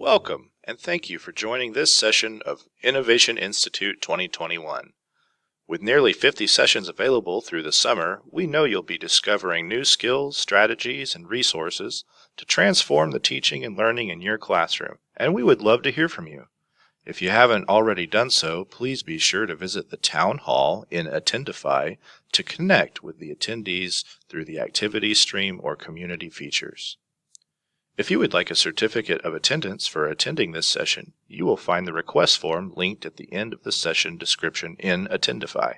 Welcome, and thank you for joining this session of Innovation Institute 2021. With nearly 50 sessions available through the summer, we know you'll be discovering new skills, strategies, and resources to transform the teaching and learning in your classroom, and we would love to hear from you. If you haven't already done so, please be sure to visit the Town Hall in Attendify to connect with the attendees through the activity stream or community features. If you would like a certificate of attendance for attending this session, you will find the request form linked at the end of the session description in Attendify.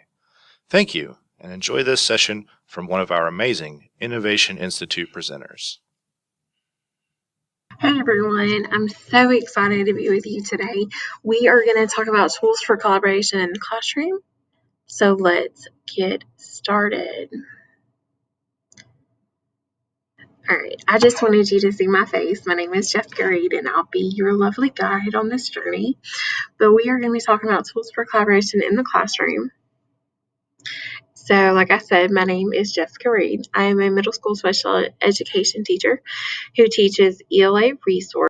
Thank you, and enjoy this session from one of our amazing Innovation Institute presenters. Hey everyone, I'm so excited to be with you today. We are going to talk about tools for collaboration in the classroom. So let's get started. All right, I just wanted you to see my face. My name is Jessica Reed, and I'll be your lovely guide on this journey. But we are going to be talking about tools for collaboration in the classroom. So like I said, my name is Jessica Reed. I am a middle school special education teacher who teaches ELA resource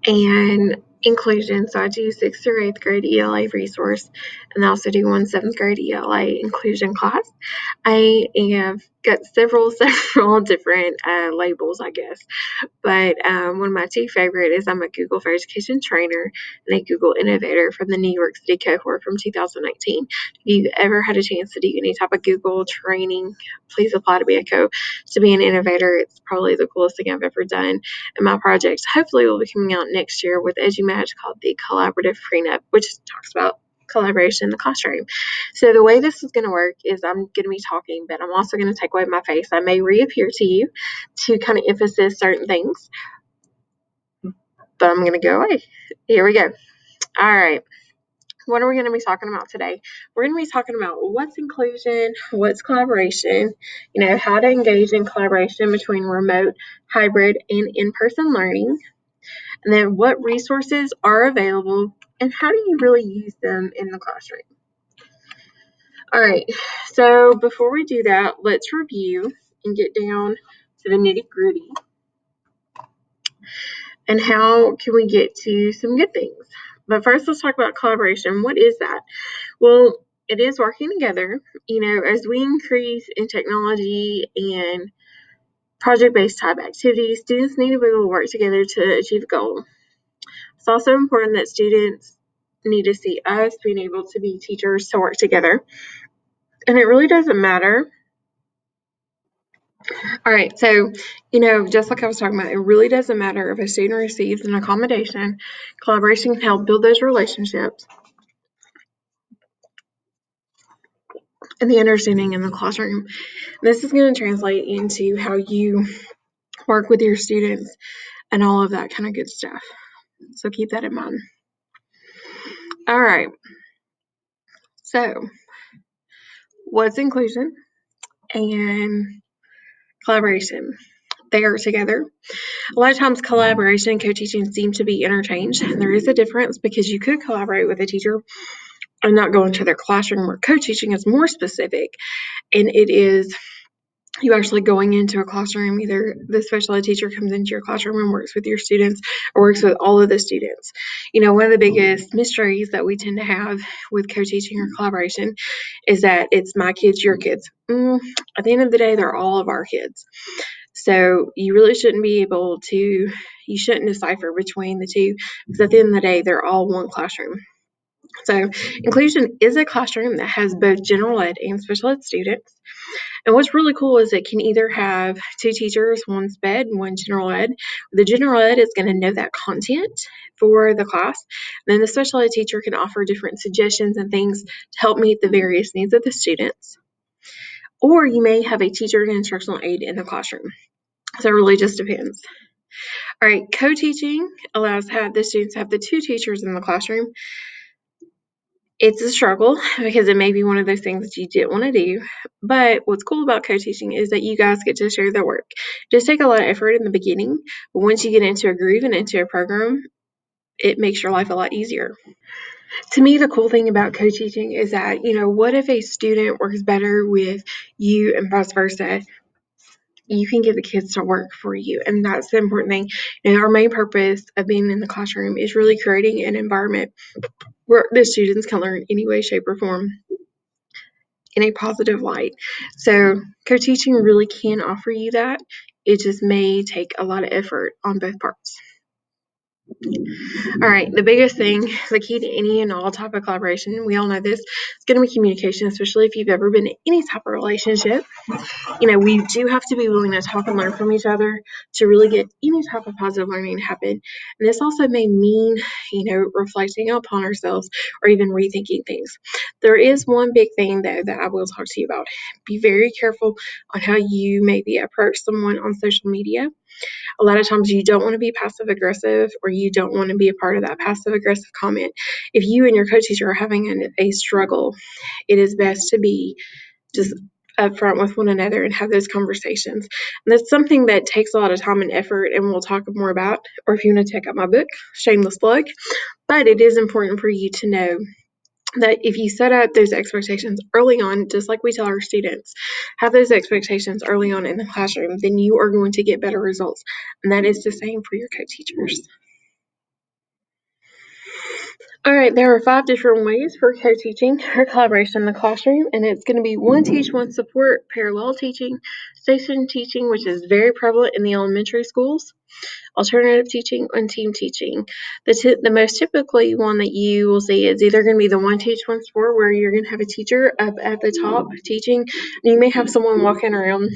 and inclusion. So I do 6th through 8th grade ELA resource, and I also do one 7th grade ELA inclusion class. I have got several different labels, I guess. But one of my two favorite is I'm a Google for Education trainer and a Google innovator from the New York City cohort from 2019. If you've ever had a chance to do any type of Google training, please apply to be an innovator. It's probably the coolest thing I've ever done. And my project hopefully will be coming out next year with EduMatch called the Collaborative Prenup, which talks about collaboration in the classroom. So the way this is going to work is I'm going to be talking, but I'm also going to take away my face. I may reappear to you to kind of emphasize certain things, but I'm going to go away. Here we go. All right. What are we going to be talking about today? We're going to be talking about what's inclusion, what's collaboration, how to engage in collaboration between remote, hybrid, and in-person learning, and then what resources are available and how do you really use them in the classroom. All right, so before we do that, let's review and get down to the nitty-gritty. And how can we get to some good things? But first, let's talk about collaboration. What is that? Well, it is working together. As we increase in technology and project-based type activities, students need to be able to work together to achieve a goal. It's also important that students need to see us being able to be teachers to work together. And it really doesn't matter. All right, so, just like I was talking about, it really doesn't matter if a student receives an accommodation. Collaboration can help build those relationships and the understanding in the classroom. This is going to translate into how you work with your students and all of that kind of good stuff. So keep that in mind. All right, so what's inclusion and collaboration? They are together. A lot of times collaboration and co-teaching seem to be interchanged, and there is a difference because you could collaborate with a teacher and not go into their classroom, where co-teaching is more specific, and it is you actually going into a classroom. Either the special ed teacher comes into your classroom and works with your students or works with all of the students. One of the biggest mysteries that we tend to have with co-teaching or collaboration is that it's my kids, your kids. At the end of the day, they're all of our kids. So you really shouldn't decipher between the two, because at the end of the day, they're all one classroom. So inclusion is a classroom that has both general ed and special ed students. And what's really cool is it can either have two teachers, one sped and one general ed. The general ed is going to know that content for the class. And then the special ed teacher can offer different suggestions and things to help meet the various needs of the students. Or you may have a teacher and instructional aide in the classroom. So it really just depends. All right, co-teaching allows the students to have the two teachers in the classroom. It's a struggle because it may be one of those things that you didn't want to do. But what's cool about co-teaching is that you guys get to share the work. It does take a lot of effort in the beginning, but once you get into a groove and into a program, it makes your life a lot easier. To me, the cool thing about co-teaching is that, what if a student works better with you and vice versa? you can get the kids to work for you. And that's the important thing. Our main purpose of being in the classroom is really creating an environment where the students can learn any way, shape, or form in a positive light. So co-teaching really can offer you that. It just may take a lot of effort on both parts. All right, the biggest thing, the key to any and all type of collaboration, we all know this, it's going to be communication, especially if you've ever been in any type of relationship. We do have to be willing to talk and learn from each other to really get any type of positive learning to happen. And this also may mean, reflecting upon ourselves or even rethinking things. There is one big thing, though, that I will talk to you about. Be very careful on how you maybe approach someone on social media. A lot of times you don't want to be passive aggressive, or you don't want to be a part of that passive aggressive comment. If you and your co-teacher are having a struggle, it is best to be just upfront with one another and have those conversations. And that's something that takes a lot of time and effort, and we'll talk more about. Or if you want to check out my book, shameless plug. But it is important for you to know that if you set up those expectations early on, just like we tell our students, have those expectations early on in the classroom, then you are going to get better results. And that is the same for your co-teachers. All right, there are 5 different ways for co-teaching or collaboration in the classroom, and it's going to be one teach, one support, parallel teaching, station teaching, which is very prevalent in the elementary schools, alternative teaching, and team teaching. The most typically one that you will see is either going to be the one teach, one support, where you're going to have a teacher up at the top teaching, and you may have someone walking around,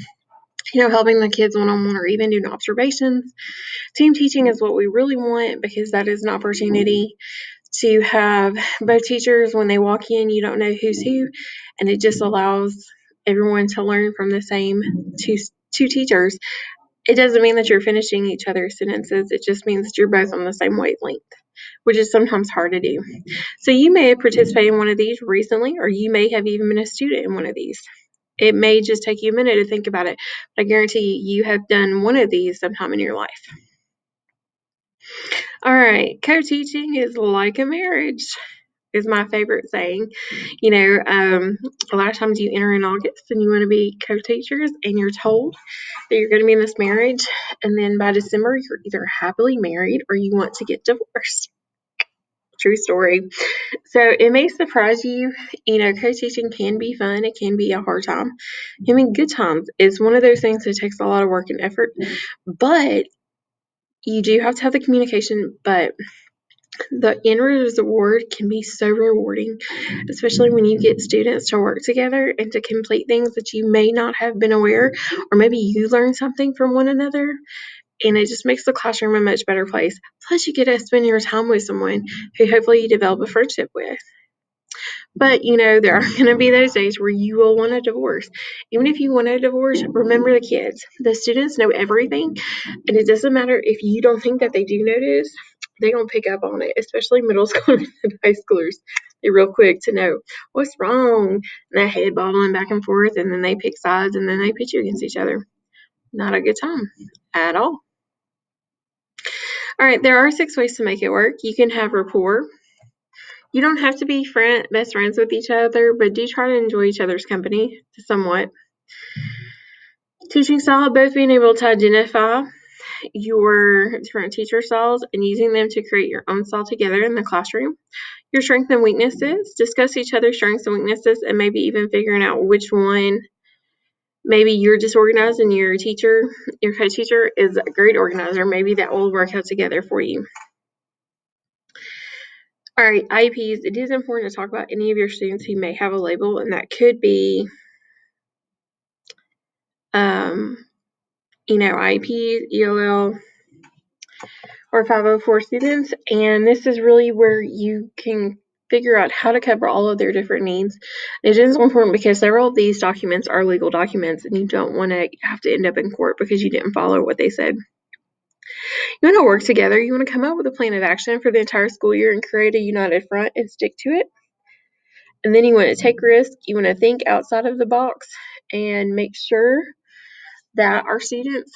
helping the kids one-on-one or even doing observations. Team teaching is what we really want, because that is an opportunity to have both teachers. When they walk in, you don't know who's who, and it just allows everyone to learn from the same two teachers. It doesn't mean that you're finishing each other's sentences. It just means that you're both on the same wavelength, which is sometimes hard to do. So you may have participated in one of these recently, or you may have even been a student in one of these. It may just take you a minute to think about it, but I guarantee you have done one of these sometime in your life. All right, co-teaching is like a marriage, is my favorite saying. A lot of times you enter in August and you want to be co-teachers, and you're told that you're going to be in this marriage, and then by December you're either happily married or you want to get divorced. True story. So it may surprise you. Co-teaching can be fun. It can be a hard time. Good times. It's one of those things that takes a lot of work and effort, but you do have to have the communication. But the end reward can be so rewarding, especially when you get students to work together and to complete things that you may not have been aware, or maybe you learn something from one another, and it just makes the classroom a much better place. Plus, you get to spend your time with someone who hopefully you develop a friendship with. But, there are going to be those days where you will want a divorce. Even if you want a divorce, remember the kids. The students know everything, and it doesn't matter if you don't think that they do notice. They don't pick up on it, especially middle schoolers and high schoolers. They're real quick to know what's wrong, and that head bobbling back and forth, and then they pick sides, and then they pit you against each other. Not a good time at all. All right, there are 6 ways to make it work. You can have rapport. You don't have to be best friends with each other, but do try to enjoy each other's company somewhat. Teaching style, both being able to identify your different teacher styles and using them to create your own style together in the classroom. Your strengths and weaknesses, discuss each other's strengths and weaknesses, and maybe even figuring out which one. Maybe you're disorganized and your co-teacher is a great organizer. Maybe that will work out together for you. All right, IEPs. It is important to talk about any of your students who may have a label, and that could be, IEPs, ELL, or 504 students. And this is really where you can figure out how to cover all of their different needs. It is important because several of these documents are legal documents, and you don't want to have to end up in court because you didn't follow what they said. You want to work together. You want to come up with a plan of action for the entire school year and create a united front and stick to it. And then you want to take risks. You want to think outside of the box and make sure that our students,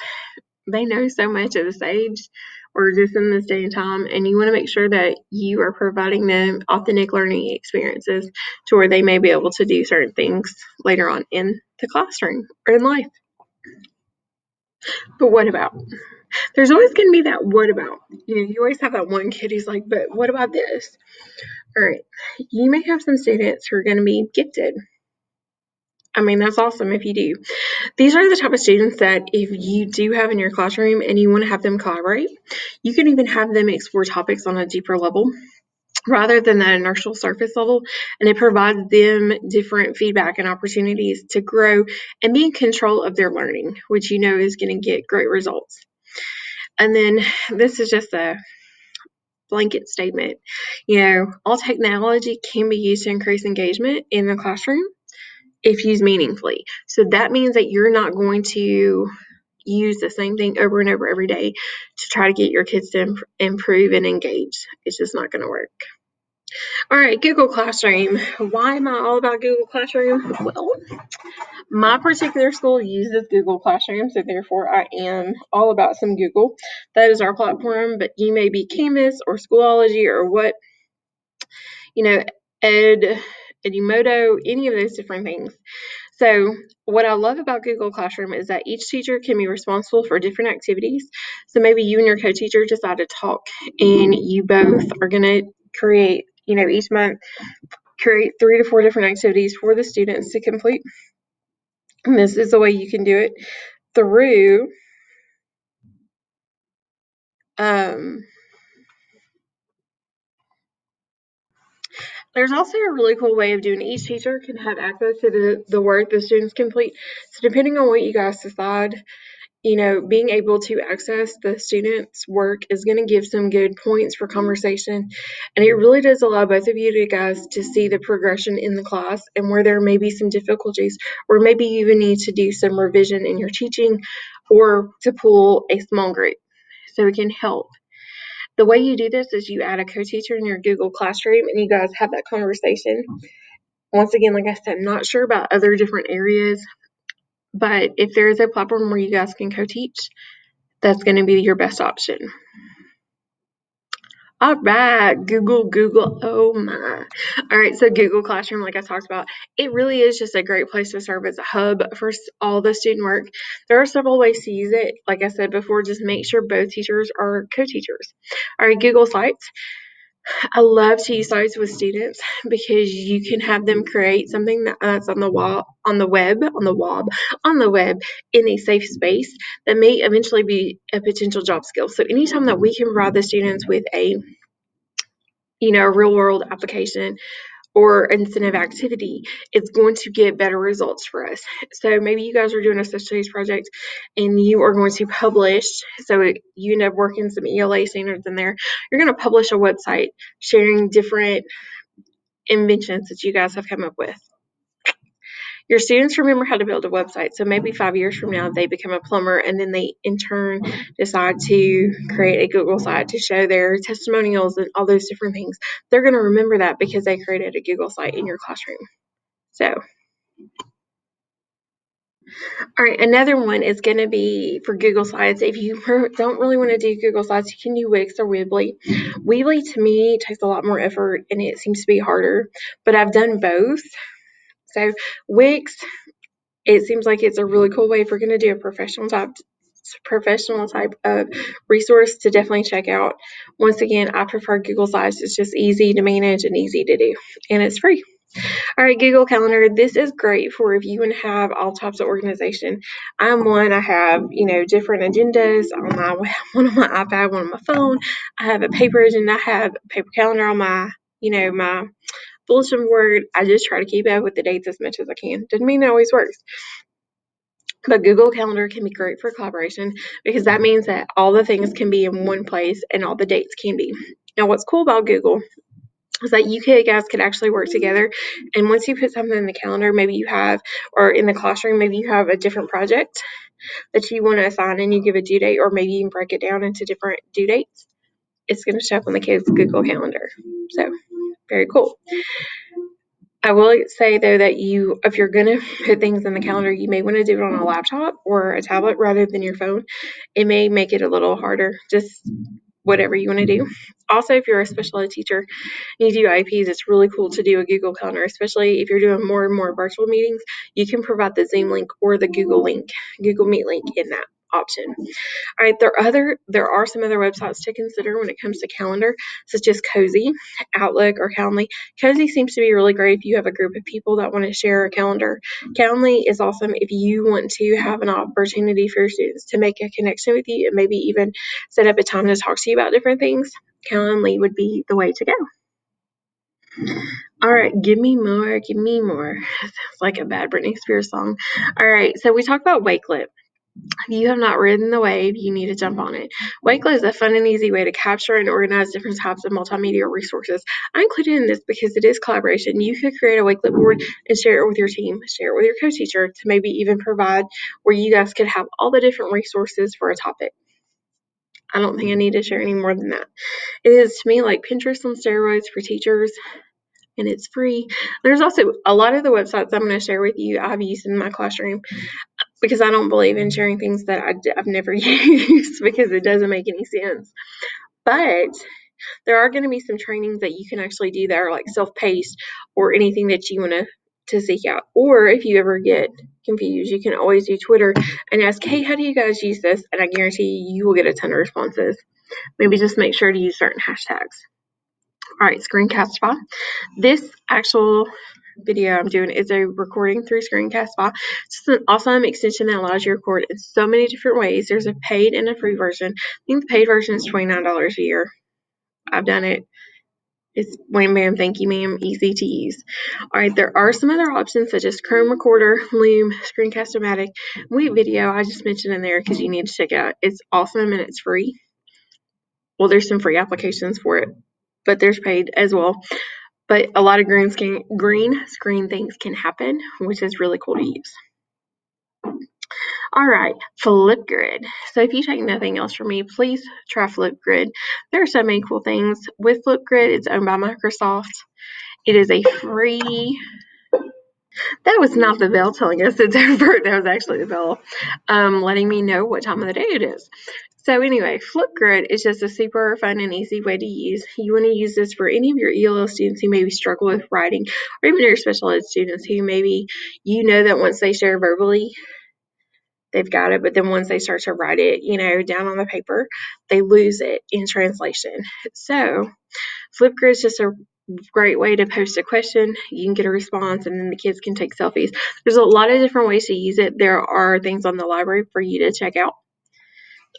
they know so much at this age or just in this day and time, and you want to make sure that you are providing them authentic learning experiences to where they may be able to do certain things later on in the classroom or in life. But what about? There's always going to be that what about. You always have that one kid who's like, but what about this? All right. You may have some students who are going to be gifted. I mean, that's awesome if you do. These are the type of students that if you do have in your classroom and you want to have them collaborate, you can even have them explore topics on a deeper level rather than that inertial surface level, and it provides them different feedback and opportunities to grow and be in control of their learning, which is going to get great results. And then this is just a blanket statement. All technology can be used to increase engagement in the classroom if used meaningfully. So that means that you're not going to use the same thing over and over every day to try to get your kids to improve and engage. It's just not going to work. All right, Google Classroom. Why am I all about Google Classroom? Well, my particular school uses Google Classroom, so therefore I am all about some Google. That is our platform, but you may be Canvas or Schoology or what, Edimodo, any of those different things. So what I love about Google Classroom is that each teacher can be responsible for different activities. So maybe you and your co-teacher decide to talk and you both are going to create, each month, create 3 to 4 different activities for the students to complete. And this is the way you can do it through there's also a really cool way of doing it. Each teacher can have access to the work the students complete. So depending on what you guys decide, being able to access the students' work is going to give some good points for conversation. And it really does allow both of you guys to see the progression in the class and where there may be some difficulties, or maybe you even need to do some revision in your teaching or to pull a small group. So it can help. The way you do this is you add a co-teacher in your Google Classroom and you guys have that conversation. Once again, like I said, I'm not sure about other different areas, but if there is a platform where you guys can co-teach, that's going to be your best option. All right, Google, oh my. All right, so Google Classroom, like I talked about, it really is just a great place to serve as a hub for all the student work. There are several ways to use it. Like I said before, just make sure both teachers are co-teachers. All right, Google Sites. I love to use sites with students because you can have them create something that's on the web in a safe space that may eventually be a potential job skill. So anytime that we can provide the students with a real world application or incentive activity, it's going to get better results for us. So maybe you guys are doing a social studies project and you are going to publish, so you end up working some ELA standards in there. You're going to publish a website sharing different inventions that you guys have come up with. Your students remember how to build a website. So maybe 5 years from now, they become a plumber and then they in turn decide to create a Google site to show their testimonials and all those different things. They're going to remember that because they created a Google site in your classroom. So, all right, another one is going to be for Google Sites. If you don't really want to do Google Sites, you can do Wix or Weebly. Weebly, to me, takes a lot more effort and it seems to be harder, but I've done both. So Wix, it seems like it's a really cool way if we're going to do a professional type of resource to definitely check out. Once again, I prefer Google Sites. It's just easy to manage and easy to do, and it's free. All right, Google Calendar. This is great for if you want to have all types of organization. I'm one. I have different agendas on one on my iPad, one on my phone. I have a paper agenda. I have a paper calendar on my my bulletin board. I just try to keep up with the dates as much as I can. Doesn't mean it always works. But Google Calendar can be great for collaboration because that means that all the things can be in one place and all the dates can be. Now, what's cool about Google is that you guys could actually work together. And once you put something in the calendar, maybe you have, or in the classroom, maybe you have a different project that you want to assign and you give a due date, or maybe you can break it down into different due dates. It's going to show up on the kids' Google Calendar. So, very cool. I will say though that if you're going to put things in the calendar, you may want to do it on a laptop or a tablet rather than your phone. It may make it a little harder, just whatever you want to do. Also, if you're a special ed teacher and you do IEPs, it's really cool to do a Google Calendar, especially if you're doing more and more virtual meetings. You can provide the Zoom link or the Google Meet link in that. option. All right, there are some other websites to consider when it comes to calendar, such as Cozy, Outlook, or Calendly. Cozy seems to be really great if you have a group of people that want to share a calendar. Calendly is awesome if you want to have an opportunity for your students to make a connection with you and maybe even set up a time to talk to you about different things. Calendly would be the way to go. All right, give me more, give me more. Sounds like a bad Britney Spears song. All right, so we talked about Wakelet. If you have not ridden the wave, you need to jump on it. Wakelet is a fun and easy way to capture and organize different types of multimedia resources. I included in this because it is collaboration. You could create a Wakelet board and share it with your team, share it with your co-teacher, to maybe even provide where you guys could have all the different resources for a topic. I don't think I need to share any more than that. It is, to me, like Pinterest on steroids for teachers, and it's free. There's also a lot of the websites I'm going to share with you I've used in my classroom, because I don't believe in sharing things that I've never used, because it doesn't make any sense. But there are going to be some trainings that you can actually do that are like self-paced, or anything that you want to seek out. Or if you ever get confused, you can always do Twitter and ask, hey, how do you guys use this? And I guarantee you will get a ton of responses. Maybe just make sure to use certain hashtags. All right, Screencastify. This actual video I'm doing is a recording through Screencastify. It's just an awesome extension that allows you to record in so many different ways. There's a paid and a free version. I think the paid version is $29 a year. I've done it. It's wham bam, thank you ma'am, easy to use. All right, there are some other options such as Chrome Recorder, Loom, Screencast-O-Matic, Wheat Video. I just mentioned in there because you need to check it out. It's awesome and it's free. Well, there's some free applications for it, but there's paid as well. But a lot of green screen things can happen, which is really cool to use. All right, Flipgrid. So if you take nothing else from me, please try Flipgrid. There are so many cool things with Flipgrid. It's owned by Microsoft. It is a free. That was not the bell telling us it's over. That was actually the bell letting me know what time of the day it is. So anyway, Flipgrid is just a super fun and easy way to use. You want to use this for any of your ELL students who maybe struggle with writing, or even your special ed students who maybe you know that once they share verbally, they've got it, but then once they start to write it, down on the paper, they lose it in translation. So Flipgrid is just a great way to post a question. You can get a response, and then the kids can take selfies. There's a lot of different ways to use it. There are things on the library for you to check out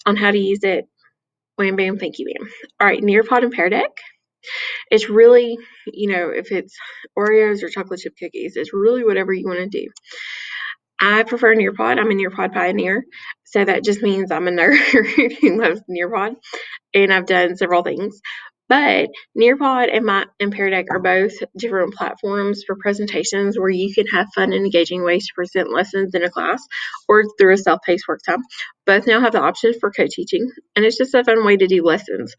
on how to use it. Wham, bam, thank you, ma'am. All right, Nearpod and Pear Deck. It's really, if it's Oreos or chocolate chip cookies, it's really whatever you want to do. I prefer Nearpod. I'm a Nearpod pioneer. So that just means I'm a nerd who loves Nearpod. And I've done several things. But Nearpod and Pear Deck are both different platforms for presentations where you can have fun and engaging ways to present lessons in a class or through a self-paced work time. Both now have the option for co-teaching, and it's just a fun way to do lessons.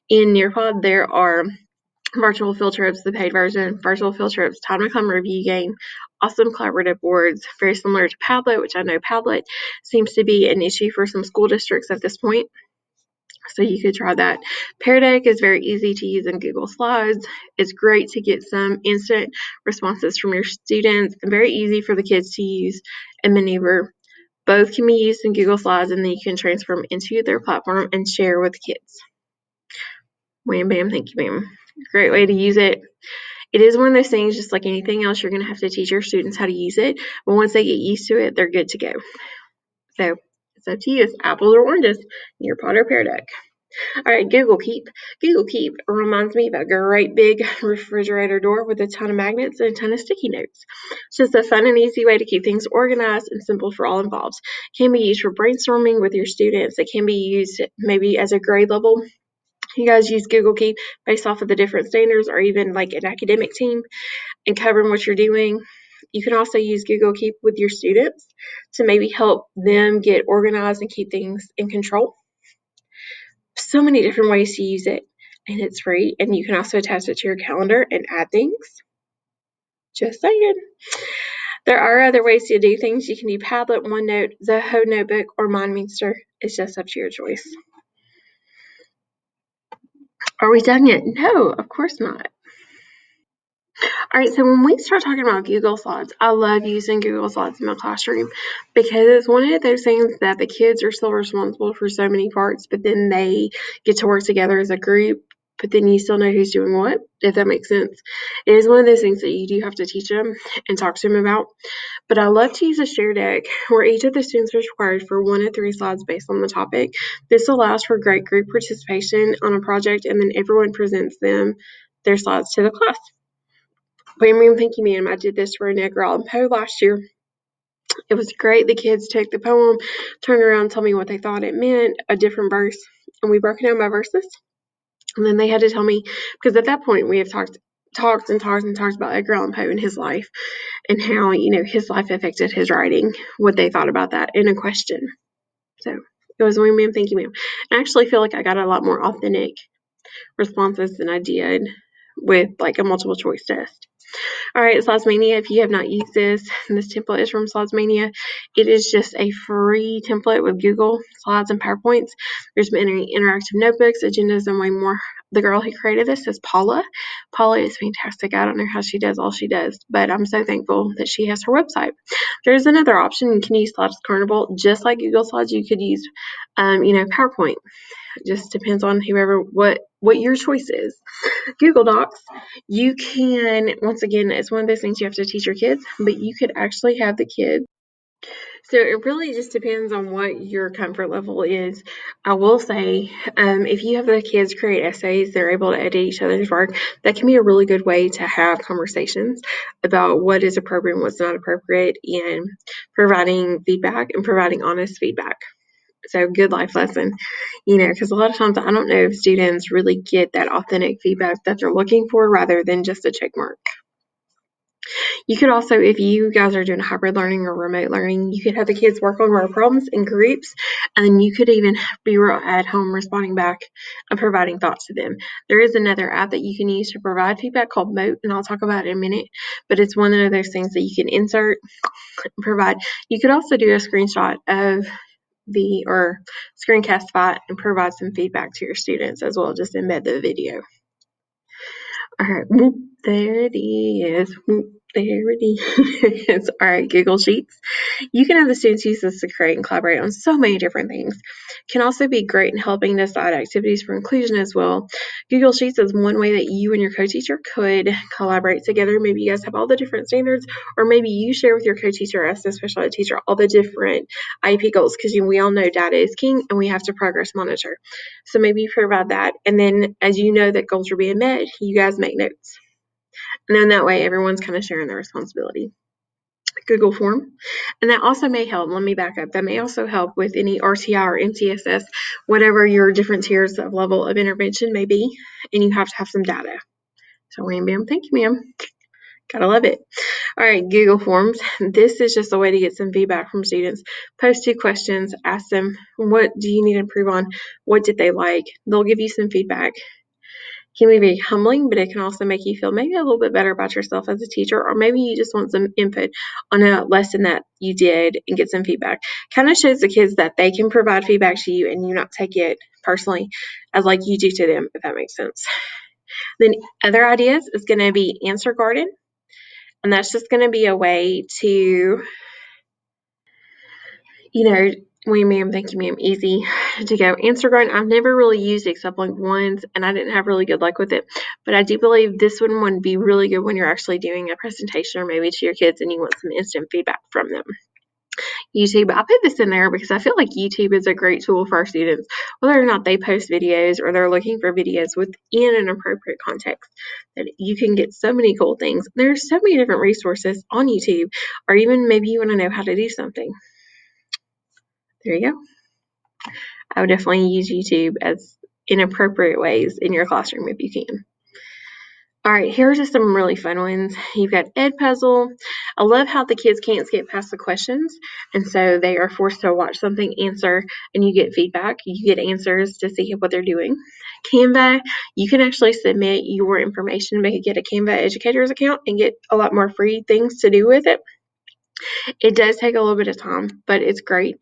In Nearpod, there are virtual field trips, the paid version, virtual field trips, time to come review game, awesome collaborative boards, very similar to Padlet, which I know Padlet seems to be an issue for some school districts at this point. So you could try that. Pear Deck is very easy to use in Google Slides. It's great to get some instant responses from your students, and very easy for the kids to use and maneuver. Both can be used in Google Slides, and then you can transfer them into their platform and share with kids. Wham, bam, thank you, ma'am. Great way to use it. It is one of those things, just like anything else, you're going to have to teach your students how to use it. But once they get used to it, they're good to go. So it's up to you. It's apples or oranges, Nearpod or Pear Deck. All right, Google Keep. Google Keep reminds me of a great big refrigerator door with a ton of magnets and a ton of sticky notes. It's just a fun and easy way to keep things organized and simple for all involved. It can be used for brainstorming with your students. It can be used maybe as a grade level. You guys use Google Keep based off of the different standards, or even like an academic team and covering what you're doing. You can also use Google Keep with your students to maybe help them get organized and keep things in control. So many different ways to use it, and it's free, and you can also attach it to your calendar and add things. Just saying. There are other ways to do things. You can do Padlet, OneNote, Zoho Notebook, or MindMeester. It's just up to your choice. Are we done yet? No, of course not. All right, so when we start talking about Google Slides, I love using Google Slides in my classroom because it's one of those things that the kids are still responsible for so many parts, but then they get to work together as a group, but then you still know who's doing what, if that makes sense. It is one of those things that you do have to teach them and talk to them about. But I love to use a share deck where each of the students is required for 1 to 3 slides based on the topic. This allows for great group participation on a project, and then everyone presents their slides to the class. Wayne Thank You Ma'am, I did this for Edgar Allan Poe last year. It was great. The kids took the poem, turned around, told me what they thought it meant, a different verse, and we broke it down by verses. And then they had to tell me, because at that point we have talked about Edgar Allan Poe and his life and how, his life affected his writing, what they thought about that in a question. So it was Wayne Ma'am, Thank You Ma'am. I actually feel like I got a lot more authentic responses than I did with like a multiple choice test. All right, Slides-Mania, if you have not used this template is from Slides-Mania. It is just a free template with Google Slides and PowerPoints. There's many interactive notebooks, agendas, and way more. The girl who created this is Paula. Paula is fantastic. I don't know how she does all she does, but I'm so thankful that she has her website. There's another option. You can use Slides Carnival. Just like Google Slides, you could use, PowerPoint. It just depends on what your choice is. Google Docs, you can, once again, it's one of those things you have to teach your kids, but you could actually have the kids. So it really just depends on what your comfort level is. I will say, if you have the kids create essays, they're able to edit each other's work. That can be a really good way to have conversations about what is appropriate and what's not appropriate, and providing feedback and providing honest feedback. So good life lesson, because a lot of times I don't know if students really get that authentic feedback that they're looking for rather than just a check mark. You could also, if you guys are doing hybrid learning or remote learning, you could have the kids work on real problems in groups, and then you could even be at home responding back and providing thoughts to them. There is another app that you can use to provide feedback called Mote, and I'll talk about it in a minute, but it's one of those things that you can insert and provide. You could also do a screenshot of or screencastify and provide some feedback to your students as well. Just embed the video. All right, whoop, there it is. Whoop, there it is. All right, Google Sheets. You can have the students use this to create and collaborate on so many different things. Can also be great in helping decide activities for inclusion as well. Google Sheets is one way that you and your co-teacher could collaborate together. Maybe you guys have all the different standards, or maybe you share with your co-teacher as the special ed teacher all the different IEP goals, because we all know data is king and we have to progress monitor. So maybe you provide that, and then as you know that goals are being met, you guys make notes. And then that way everyone's kind of sharing the responsibility. Google form. And that also may help. Let me back up. That may also help with any RTI or MTSS, whatever your different tiers of level of intervention may be, and you have to have some data. So wham bam, thank you, ma'am. Gotta love it. All right, Google Forms. This is just a way to get some feedback from students. Post 2 questions, ask them, what do you need to improve on? What did they like? They'll give you some feedback. Can be very humbling, but it can also make you feel maybe a little bit better about yourself as a teacher, or maybe you just want some input on a lesson that you did and get some feedback. Kind of shows the kids that they can provide feedback to you and you not take it personally as like you do to them, if that makes sense. Then other ideas is going to be Answer Garden, and that's just going to be a way to, ma'am, thank you, ma'am, easy to go. Answer Garden, I've never really used it except like once, and I didn't have really good luck with it. But I do believe this one would be really good when you're actually doing a presentation or maybe to your kids and you want some instant feedback from them. YouTube, I put this in there because I feel like YouTube is a great tool for our students, whether or not they post videos or they're looking for videos within an appropriate context, that you can get so many cool things. There's so many different resources on YouTube, or even maybe you want to know how to do something. There you go. I would definitely use YouTube as in appropriate ways in your classroom if you can. All right, here are just some really fun ones. You've got Edpuzzle. I love how the kids can't skip past the questions, and so they are forced to watch something, answer, and you get feedback. You get answers to see what they're doing. Canva, you can actually submit your information, make it get a Canva educator's account, and get a lot more free things to do with it. It does take a little bit of time, but it's great.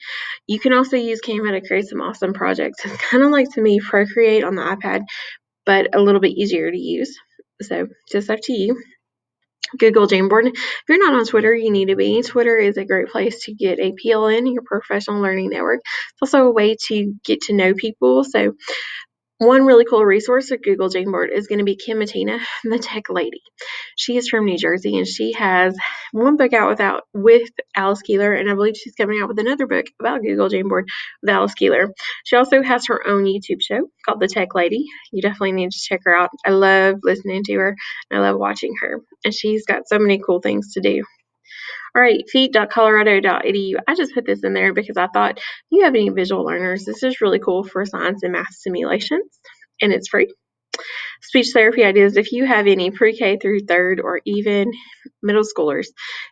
You can also use Canva to create some awesome projects. It's kind of like, to me, Procreate on the iPad, but a little bit easier to use. So just up to you. Google Jamboard. If you're not on Twitter, you need to be. Twitter is a great place to get a PLN, your professional learning network. It's also a way to get to know people. So one really cool resource at Google Jamboard is going to be Kim Matina, the tech lady. She is from New Jersey, and she has one book out with Alice Keeler, and I believe she's coming out with another book about Google Jamboard with Alice Keeler. She also has her own YouTube show called The Tech Lady. You definitely need to check her out. I love listening to her, and I love watching her, and she's got so many cool things to do. All right, feet.colorado.edu. I just put this in there because I thought if you have any visual learners, this is really cool for science and math simulations, and it's free. Speech therapy ideas. If you have any pre-K through third or even middle schoolers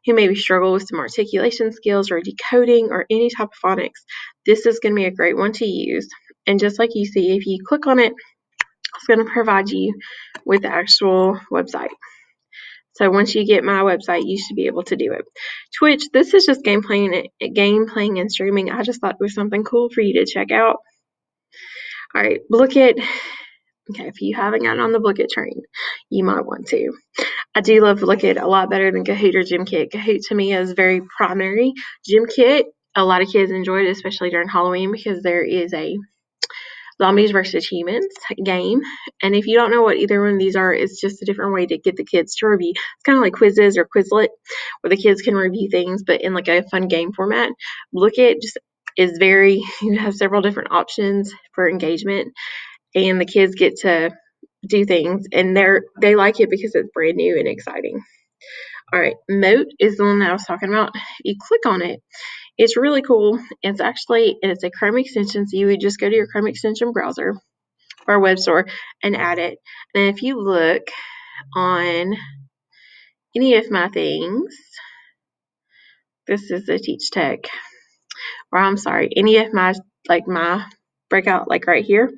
who maybe struggle with some articulation skills or decoding or any type of phonics, this is going to be a great one to use. And just like you see, if you click on it, it's going to provide you with the actual website. So once you get my website, you should be able to do it. Twitch, this is just game playing and streaming. I just thought it was something cool for you to check out. All right, Blooket. Okay, if you haven't gotten on the Blooket train, you might want to. I do love Blooket a lot better than Kahoot or GymKit. Kahoot to me is very primary. GymKit, a lot of kids enjoy it, especially during Halloween, because there is a zombies versus humans game. And if you don't know what either one of these are, it's just a different way to get the kids to review. It's kind of like quizzes or Quizlet, where the kids can review things, but in like a fun game format. Blooket just is you have several different options for engagement, and the kids get to do things, and they like it because it's brand new and exciting. All right, Moat is the one that I was talking about. You click on it. It's really cool. It's a Chrome extension, so you would just go to your Chrome extension browser or web store and add it. And if you look on any of my things, this is the Teach Tech, or I'm sorry, any of my breakout, like right here,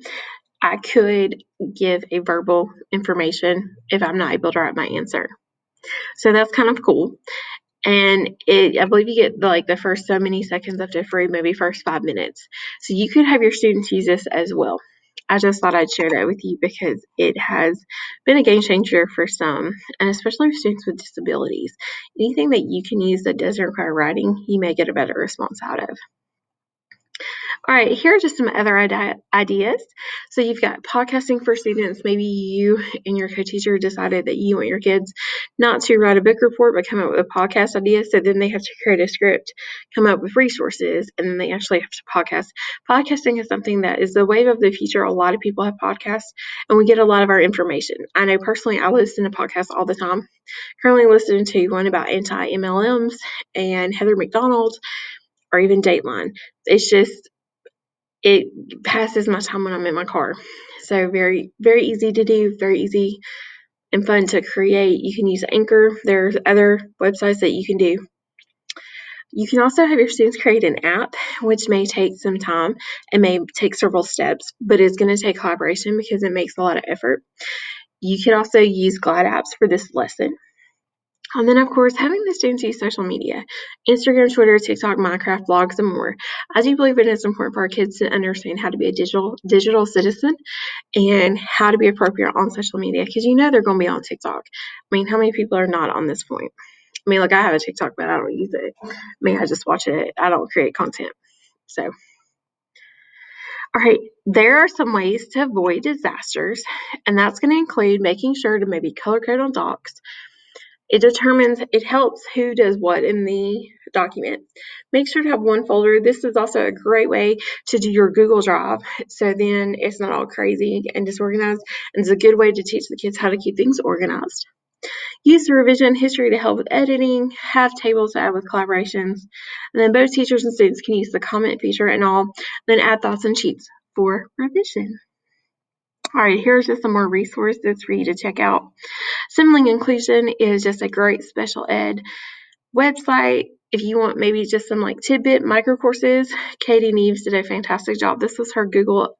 I could give a verbal information if I'm not able to write my answer. So that's kind of cool. And I believe you get the first so many seconds up to free, maybe first 5 minutes. So you could have your students use this as well. I just thought I'd share that with you because it has been a game changer for some, and especially for students with disabilities. Anything that you can use that doesn't require writing, you may get a better response out of. All right, here are just some other ideas. So you've got podcasting for students. Maybe you and your co-teacher decided that you want your kids not to write a book report, but come up with a podcast idea. So then they have to create a script, come up with resources, and then they actually have to podcast. Podcasting is something that is the wave of the future. A lot of people have podcasts, and we get a lot of our information. I know personally, I listen to podcasts all the time. Currently listening to one about anti-MLMs and Heather McDonald, or even Dateline. It passes my time when I'm in my car. So very, very easy to do, very easy and fun to create. You can use Anchor. There's other websites that you can do. You can also have your students create an app, which may take some time and may take several steps, but it's going to take collaboration because it makes a lot of effort. You could also use Glide apps for this lesson. And then, of course, having the students use social media, Instagram, Twitter, TikTok, Minecraft, blogs, and more. I do believe it is important for our kids to understand how to be a digital citizen and how to be appropriate on social media, because they're going to be on TikTok. I mean, how many people are not on this point? I mean, I have a TikTok, but I don't use it. I mean, I just watch it. I don't create content. So, all right, there are some ways to avoid disasters, and that's going to include making sure to maybe color code on docs. It helps who does what in the document. Make sure to have one folder. This is also a great way to do your Google Drive, so then it's not all crazy and disorganized, and it's a good way to teach the kids how to keep things organized. Use the revision history to help with editing, have tables to add with collaborations, and then both teachers and students can use the comment feature and all, then add thoughts and sheets for revision. All right, here's just some more resources for you to check out. Sibling Inclusion is just a great special ed website. If you want maybe just some tidbit micro courses, Katie Neves did a fantastic job. This was her Google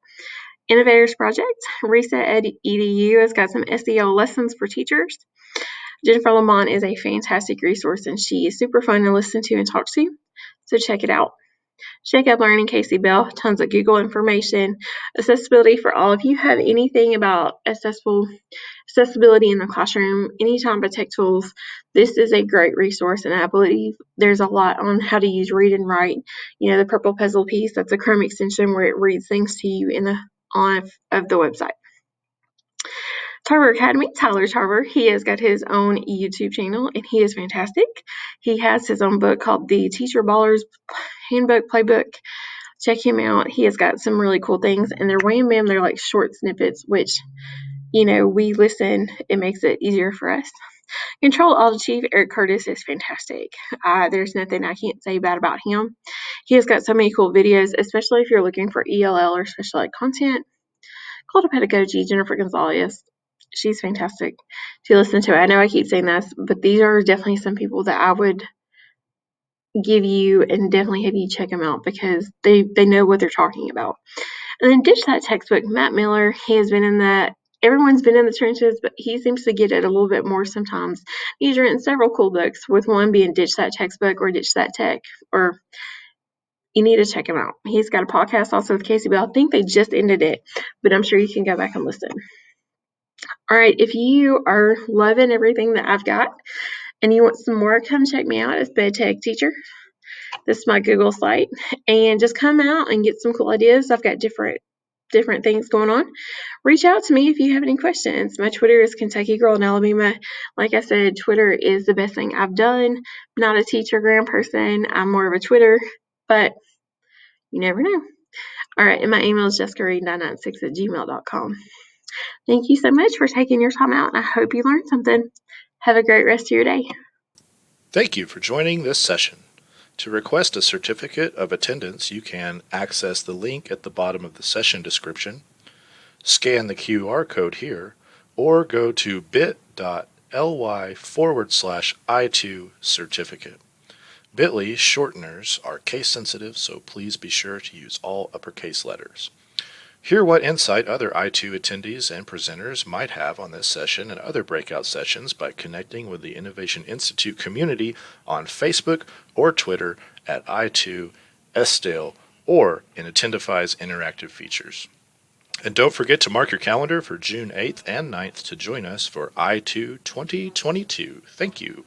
Innovators project. Reset Ed EDU has got some SEL lessons for teachers. Jennifer Lamont is a fantastic resource, and she is super fun to listen to and talk to, so check it out. Shake Up Learning, Casey Bell, tons of Google information. Accessibility for all. If you have anything about accessible accessibility in the classroom, any type of tech tools, this is a great resource. And I believe there's a lot on how to use read and write. The purple puzzle piece, that's a Chrome extension where it reads things to you in the on of the website. Tarver Academy, Tyler Tarver, he has got his own YouTube channel and he is fantastic. He has his own book called The Teacher Ballers Handbook Playbook. Check him out. He has got some really cool things, and they're wham bam, they're like short snippets, which, we listen, it makes it easier for us. Control Alt Achieve, Eric Curtis is fantastic. There's nothing I can't say bad about him. He has got so many cool videos, especially if you're looking for ELL or special ed content. Call to Pedagogy, Jennifer Gonzalez. She's fantastic to listen to. I know I keep saying this, but these are definitely some people that I would give you and definitely have you check them out because they know what they're talking about. And then Ditch That Textbook, Matt Miller, everyone's been in the trenches, but he seems to get it a little bit more sometimes. He's written several cool books, with one being Ditch That Textbook or Ditch That Tech, or you need to check him out. He's got a podcast also with Casey Bell. I think they just ended it, but I'm sure you can go back and listen. All right, if you are loving everything that I've got and you want some more, come check me out as Bed Tech Teacher. This is my Google site, and just come out and get some cool ideas. I've got different things going on. Reach out to me if you have any questions. My Twitter is Kentucky Girl in Alabama. Like I said, Twitter is the best thing I've done. I'm not a Teachergram person. I'm more of a Twitter, but you never know. All right, and my email is jessicareed996@gmail.com. Thank you so much for taking your time out, and I hope you learned something. Have a great rest of your day. Thank you for joining this session. To request a certificate of attendance, you can access the link at the bottom of the session description, scan the QR code here, or go to bit.ly/I2 certificate. Bit.ly shorteners are case sensitive, so please be sure to use all uppercase letters. Hear what insight other I2 attendees and presenters might have on this session and other breakout sessions by connecting with the Innovation Institute community on Facebook or Twitter at I2 Estale or in Attendify's interactive features. And don't forget to mark your calendar for June 8th and 9th to join us for I2 2022. Thank you.